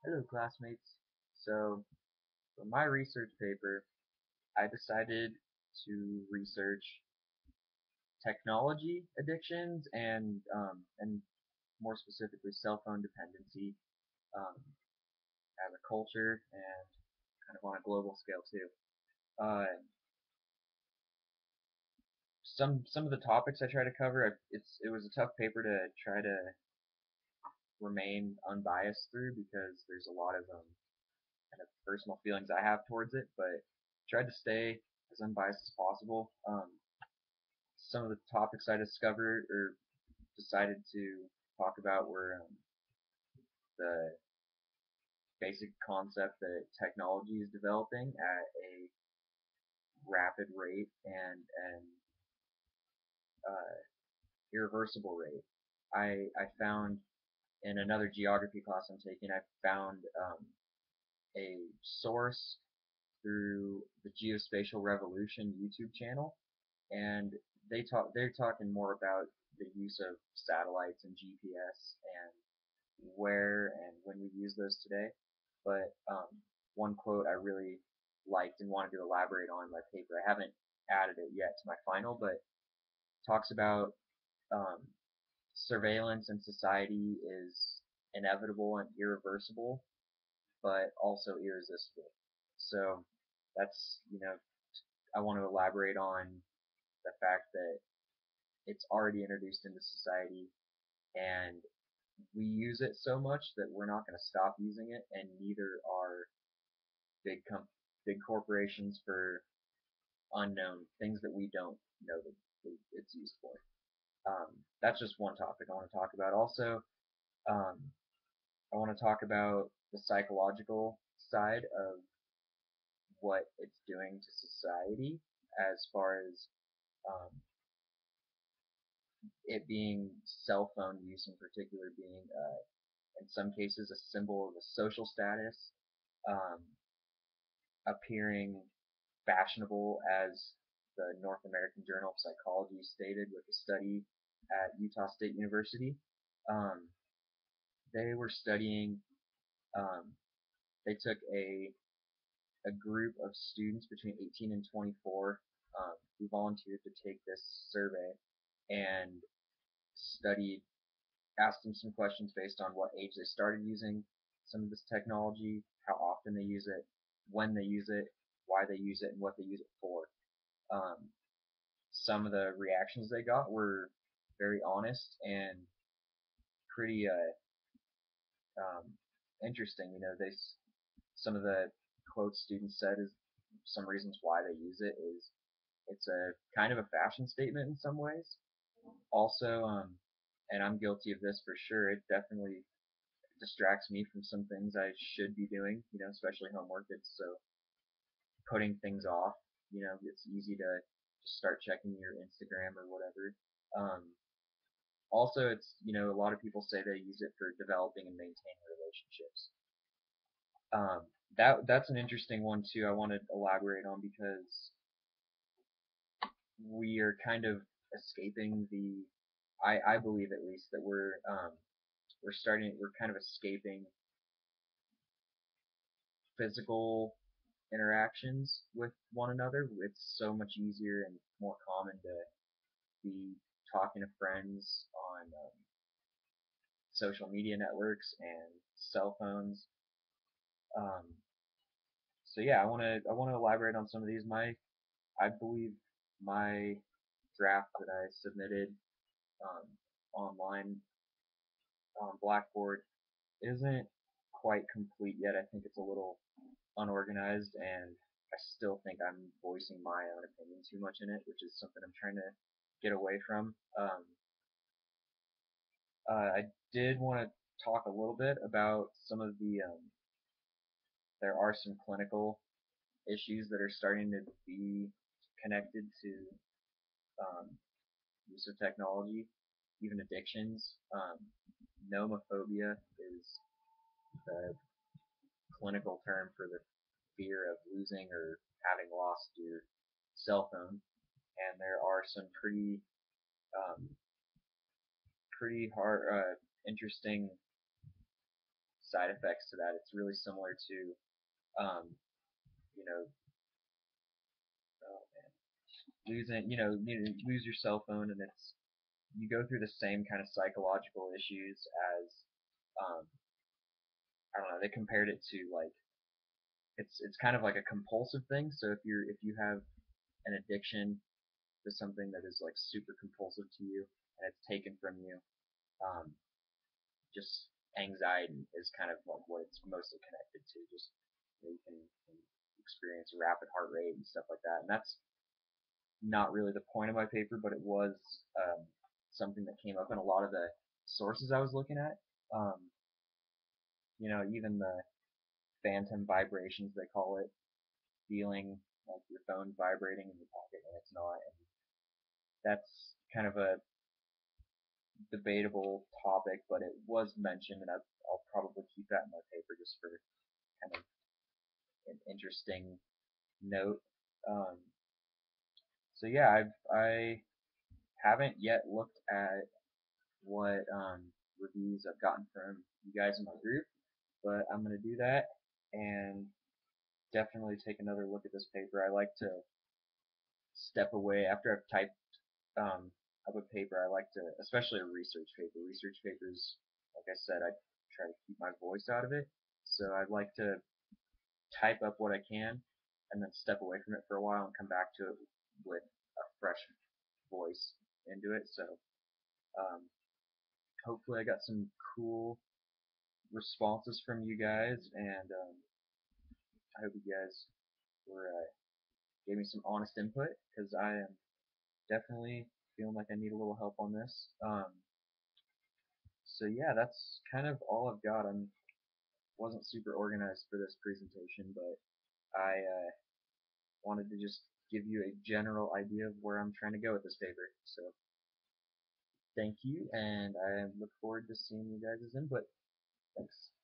Hello, classmates. So, for my research paper, I decided to research technology addictions and more specifically cell phone dependency um, as a culture and kind of on a global scale too. Uh, some of the topics I try to cover, it was a tough paper to try to remain unbiased through because there's a lot of kind of personal feelings I have towards it, but tried to stay as unbiased as possible. Some of the topics I discovered or decided to talk about were the basic concept that technology is developing at a rapid rate and irreversible rate. I found in another geography class I'm taking, I found a source through the Geospatial Revolution YouTube channel, and they're talking more about the use of satellites and GPS and where and when we use those today. But one quote I really liked and wanted to elaborate on in my paper, I haven't added it yet to my final, but talks about um, surveillance in society is inevitable and irreversible, but also irresistible. So that's, I want to elaborate on the fact that it's already introduced into society and we use it so much that we're not going to stop using it, and neither are big com- big corporations for unknown things that we don't know that it's used for. That's just one topic I want to talk about. Also, um, I want to talk about the psychological side of what it's doing to society, as far as um, it being cell phone use in particular being in some cases a symbol of a social status, um, appearing fashionable, as the North American Journal of Psychology stated with a study at Utah State University. Um, they were studying, um, they took a group of students between 18 and 24 who volunteered to take this survey and studied, asked them some questions based on what age they started using some of this technology, how often they use it, when they use it, why they use it, and what they use it for. Um, some of the reactions they got were very honest and pretty um, interesting. Some of the quotes students said is some reasons why they use it is it's a kind of a fashion statement in some ways. Also, and I'm guilty of this for sure. It definitely distracts me from some things I should be doing. Especially homework. It's so putting things off. It's easy to just start checking your Instagram or whatever. Um, Also, a lot of people say they use it for developing and maintaining relationships. That's an interesting one too. I want to elaborate on because we are kind of escaping the. I believe at least that we're kind of escaping physical interactions with one another. It's so much easier and more common to be talking to friends on social media networks and cell phones. Um, so yeah, I want to elaborate on some of these. I believe my draft that I submitted um, online on Blackboard isn't quite complete yet. I think it's a little unorganized, and I still think I'm voicing my own opinion too much in it, which is something I'm trying to get away from. I did want to talk a little bit about some of the. There are some clinical issues that are starting to be connected to um, use of technology, even addictions. Nomophobia is the clinical term for the fear of losing or having lost your cell phone, and there are some um, pretty hard, interesting side effects to that. It's really similar to, um, you know, oh man, you lose your cell phone, and you go through the same kind of psychological issues as, um, I don't know. They compared it to like it's kind of like a compulsive thing. So if you have an addiction to something that is like super compulsive to you and it's taken from you, um, just anxiety is kind of like what it's mostly connected to. Just you can experience rapid heart rate and stuff like that, and that's not really the point of my paper, but it was something that came up in a lot of the sources I was looking at. Um, even the phantom vibrations they call it, feeling like your phone vibrating in your pocket when it's not, and that's kind of a debatable topic, but it was mentioned, and I'll probably keep that in my paper just for kind of an interesting note. Um, so yeah, I haven't yet looked at what reviews I've gotten from you guys in my group, but I'm gonna do that and definitely take another look at this paper. I like to step away after I've typed up a paper. I like to, especially a research paper. Research papers, like I said, I try to keep my voice out of it. So I'd like to type up what I can and then step away from it for a while and come back to it with a fresh voice into it. So um, hopefully I got some cool responses from you guys, and I hope you guys were gave me some honest input because I am definitely feeling like I need a little help on this. So yeah, that's kind of all I've got. I wasn't super organized for this presentation, but I wanted to just give you a general idea of where I'm trying to go with this paper. So thank you, and I look forward to seeing you guys' input. Thanks.